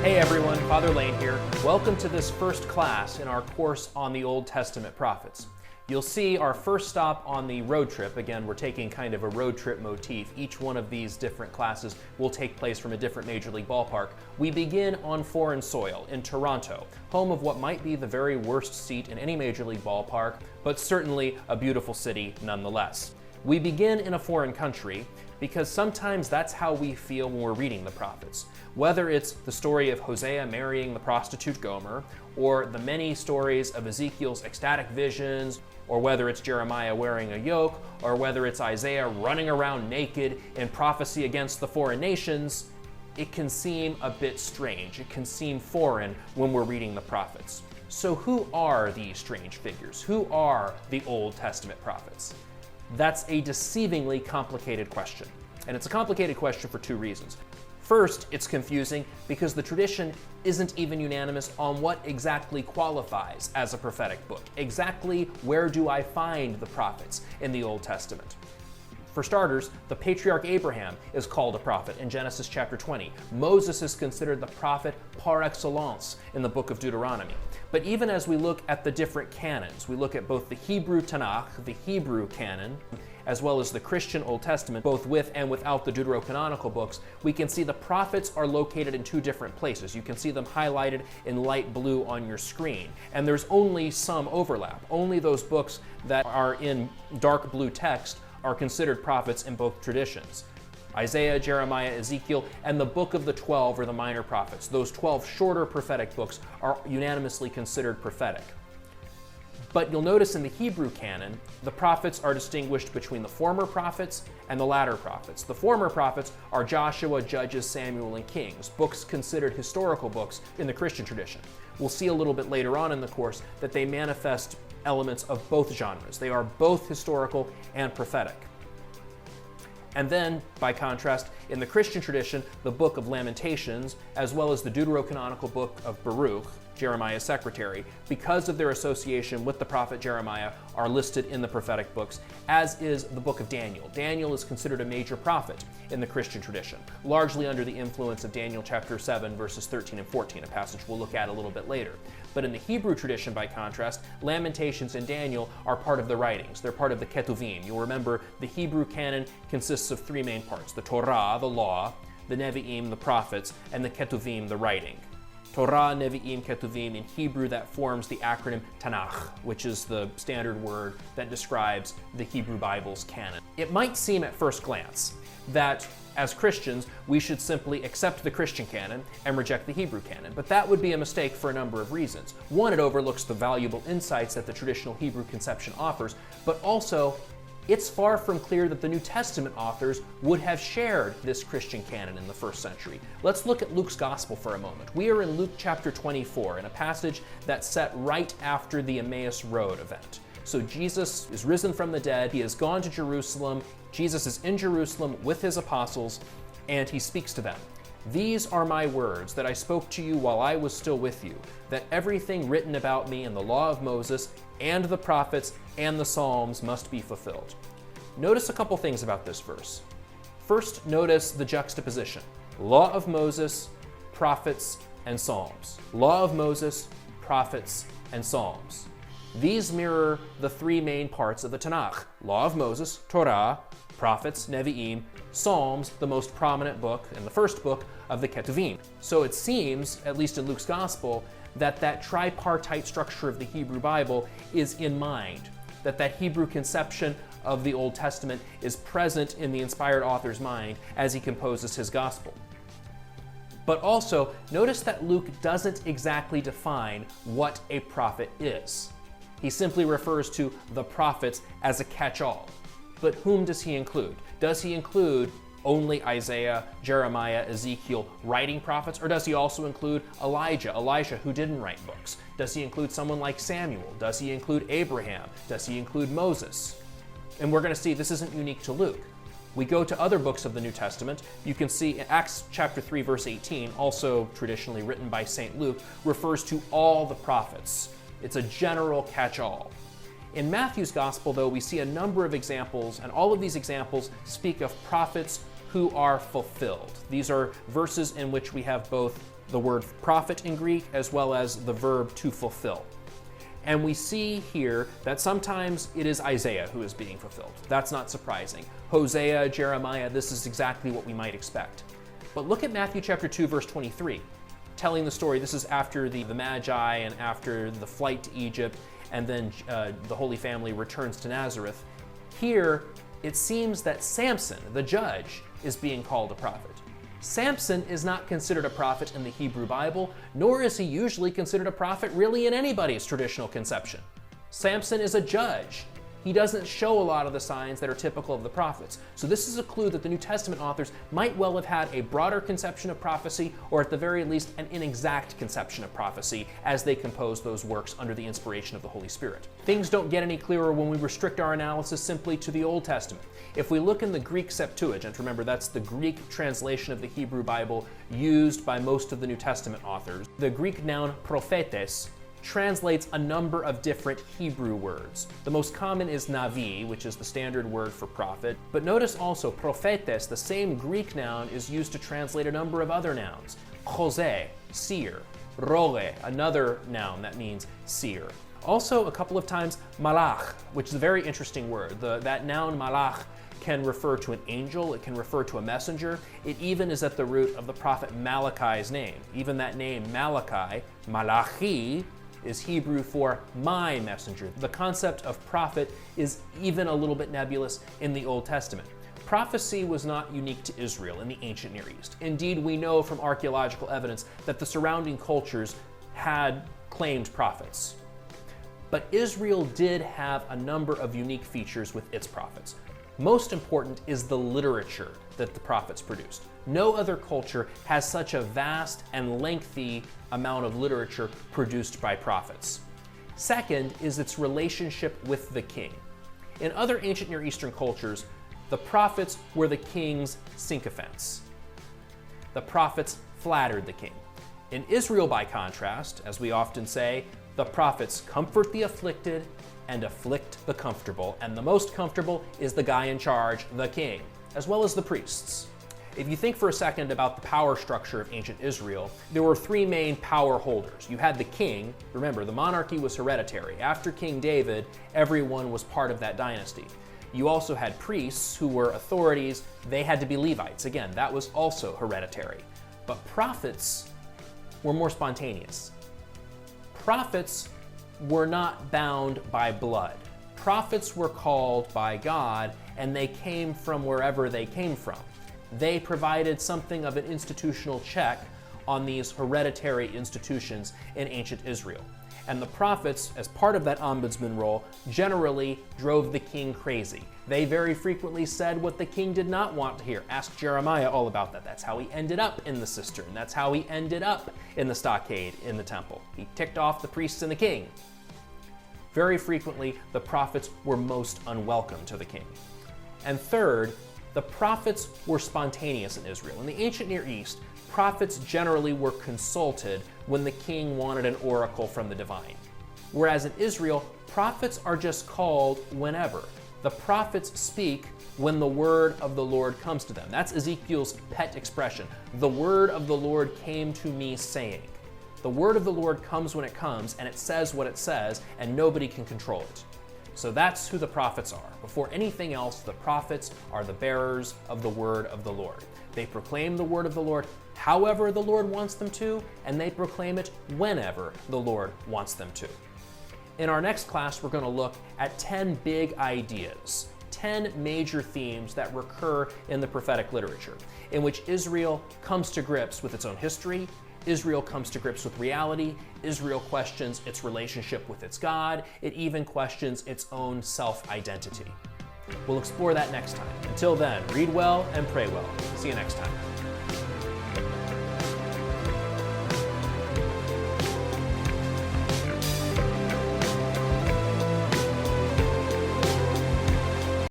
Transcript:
Hey everyone, Father Lane here. Welcome to this first class in our course on the Old Testament prophets. You'll see our first stop on the road trip. Again, we're taking kind of a road trip motif. Each one of these different classes will take place from a different Major League ballpark. We begin on foreign soil in Toronto, home of what might be the very worst seat in any Major League ballpark, but certainly a beautiful city nonetheless. We begin in a foreign country because sometimes that's how we feel when we're reading the prophets. Whether it's the story of Hosea marrying the prostitute Gomer, or the many stories of Ezekiel's ecstatic visions, or whether it's Jeremiah wearing a yoke, or whether it's Isaiah running around naked in prophecy against the foreign nations, it can seem a bit strange. It can seem foreign when we're reading the prophets. So who are these strange figures? Who are the Old Testament prophets? That's a deceivingly complicated question. And it's a complicated question for two reasons. First, it's confusing because the tradition isn't even unanimous on what exactly qualifies as a prophetic book. Exactly where do I find the prophets in the Old Testament? For starters, the patriarch Abraham is called a prophet in Genesis chapter 20. Moses is considered the prophet par excellence in the book of Deuteronomy. But even as we look at the different canons, we look at both the Hebrew Tanakh, the Hebrew canon, as well as the Christian Old Testament, both with and without the deuterocanonical books, we can see the prophets are located in two different places. You can see them highlighted in light blue on your screen. And there's only some overlap. Only those books that are in dark blue text are considered prophets in both traditions. Isaiah, Jeremiah, Ezekiel, and the Book of the 12 or the minor prophets. Those 12 shorter prophetic books are unanimously considered prophetic. But you'll notice in the Hebrew canon, the prophets are distinguished between the former prophets and the latter prophets. The former prophets are Joshua, Judges, Samuel, and Kings, books considered historical books in the Christian tradition. We'll see a little bit later on in the course that they manifest elements of both genres. They are both historical and prophetic. And then, by contrast, in the Christian tradition, the Book of Lamentations, as well as the deuterocanonical book of Baruch, Jeremiah's secretary, because of their association with the prophet Jeremiah, are listed in the prophetic books, as is the book of Daniel. Daniel is considered a major prophet in the Christian tradition, largely under the influence of Daniel chapter 7, verses 13 and 14, a passage we'll look at a little bit later. But in the Hebrew tradition, by contrast, Lamentations and Daniel are part of the writings. They're part of the Ketuvim. You'll remember the Hebrew canon consists of three main parts: the Torah, the law, the Nevi'im, the prophets, and the Ketuvim, the writing. Torah, Nevi'im, Ketuvim. In Hebrew, that forms the acronym Tanakh, which is the standard word that describes the Hebrew Bible's canon. It might seem at first glance that as Christians, we should simply accept the Christian canon and reject the Hebrew canon, but that would be a mistake for a number of reasons. One, it overlooks the valuable insights that the traditional Hebrew conception offers, but also it's far from clear that the New Testament authors would have shared this Christian canon in the first century. Let's look at Luke's Gospel for a moment. We are in Luke chapter 24, in a passage that's set right after the Emmaus Road event. So Jesus is risen from the dead, he has gone to Jerusalem, Jesus is in Jerusalem with his apostles, and he speaks to them. "These are my words that I spoke to you while I was still with you, that everything written about me in the law of Moses and the prophets and the Psalms must be fulfilled." Notice a couple things about this verse. First, notice the juxtaposition. Law of Moses, prophets, and Psalms. Law of Moses, prophets, and Psalms. These mirror the three main parts of the Tanakh: Law of Moses, Torah, prophets, Nevi'im, Psalms, the most prominent book and the first book of the Ketuvim. So it seems, at least in Luke's Gospel, that tripartite structure of the Hebrew Bible is in mind, that Hebrew conception of the Old Testament is present in the inspired author's mind as he composes his Gospel. But also, notice that Luke doesn't exactly define what a prophet is. He simply refers to the prophets as a catch-all. But whom does he include? Does he include only Isaiah, Jeremiah, Ezekiel writing prophets, or does he also include Elijah who didn't write books? Does he include someone like Samuel? Does he include Abraham? Does he include Moses? And we're going to see this isn't unique to Luke. We go to other books of the New Testament. You can see in Acts chapter 3, verse 18, also traditionally written by St. Luke, refers to all the prophets. It's a general catch-all. In Matthew's Gospel, though, we see a number of examples, and all of these examples speak of prophets who are fulfilled. These are verses in which we have both the word prophet in Greek, as well as the verb to fulfill. And we see here that sometimes it is Isaiah who is being fulfilled. That's not surprising. Hosea, Jeremiah, this is exactly what we might expect. But look at Matthew chapter 2, verse 23, telling the story. This is after the Magi and after the flight to Egypt, and then the Holy Family returns to Nazareth. Here, it seems that Samson, the judge, is being called a prophet. Samson is not considered a prophet in the Hebrew Bible, nor is he usually considered a prophet really in anybody's traditional conception. Samson is a judge. He doesn't show a lot of the signs that are typical of the prophets. So this is a clue that the New Testament authors might well have had a broader conception of prophecy, or at the very least an inexact conception of prophecy as they composed those works under the inspiration of the Holy Spirit. Things don't get any clearer when we restrict our analysis simply to the Old Testament. If we look in the Greek Septuagint, remember that's the Greek translation of the Hebrew Bible used by most of the New Testament authors, the Greek noun prophetes translates a number of different Hebrew words. The most common is navi, which is the standard word for prophet. But notice also prophetes, the same Greek noun, is used to translate a number of other nouns. Jose, seer. Roge, another noun that means seer. Also, a couple of times malach, which is a very interesting word. That noun malach can refer to an angel, it can refer to a messenger. It even is at the root of the prophet Malachi's name. Even that name, Malachi, Malachi, is Hebrew for my messenger. The concept of prophet is even a little bit nebulous in the Old Testament. Prophecy was not unique to Israel in the ancient Near East. Indeed, we know from archaeological evidence that the surrounding cultures had claimed prophets. But Israel did have a number of unique features with its prophets. Most important is the literature that the prophets produced. No other culture has such a vast and lengthy amount of literature produced by prophets. Second is its relationship with the king. In other ancient Near Eastern cultures, the prophets were the king's sycophants. The prophets flattered the king. In Israel, by contrast, as we often say, the prophets comfort the afflicted and afflict the comfortable, and the most comfortable is the guy in charge, the king, as well as the priests. If you think for a second about the power structure of ancient Israel, there were three main power holders. You had the king. Remember, the monarchy was hereditary. After King David, everyone was part of that dynasty. You also had priests who were authorities. They had to be Levites. Again, that was also hereditary. But prophets were more spontaneous. Prophets were not bound by blood. Prophets were called by God, and they came from wherever they came from. They provided something of an institutional check on these hereditary institutions in ancient Israel. And the prophets, as part of that ombudsman role, generally drove the king crazy. They very frequently said what the king did not want to hear. Ask Jeremiah all about that. That's how he ended up in the cistern. That's how he ended up in the stockade in the temple. He ticked off the priests and the king. Very frequently, the prophets were most unwelcome to the king. And third, the prophets were spontaneous in Israel. In the ancient Near East, prophets generally were consulted when the king wanted an oracle from the divine. Whereas in Israel, prophets are just called whenever. The prophets speak when the word of the Lord comes to them. That's Ezekiel's pet expression. The word of the Lord came to me saying. The word of the Lord comes when it comes, and it says what it says, and nobody can control it. So that's who the prophets are. Before anything else, the prophets are the bearers of the word of the Lord. They proclaim the word of the Lord however the Lord wants them to, and they proclaim it whenever the Lord wants them to. In our next class, we're going to look at 10 big ideas, 10 major themes that recur in the prophetic literature, in which Israel comes to grips with its own history, Israel comes to grips with reality, Israel questions its relationship with its God, it even questions its own self-identity. We'll explore that next time. Until then, read well and pray well. See you next time.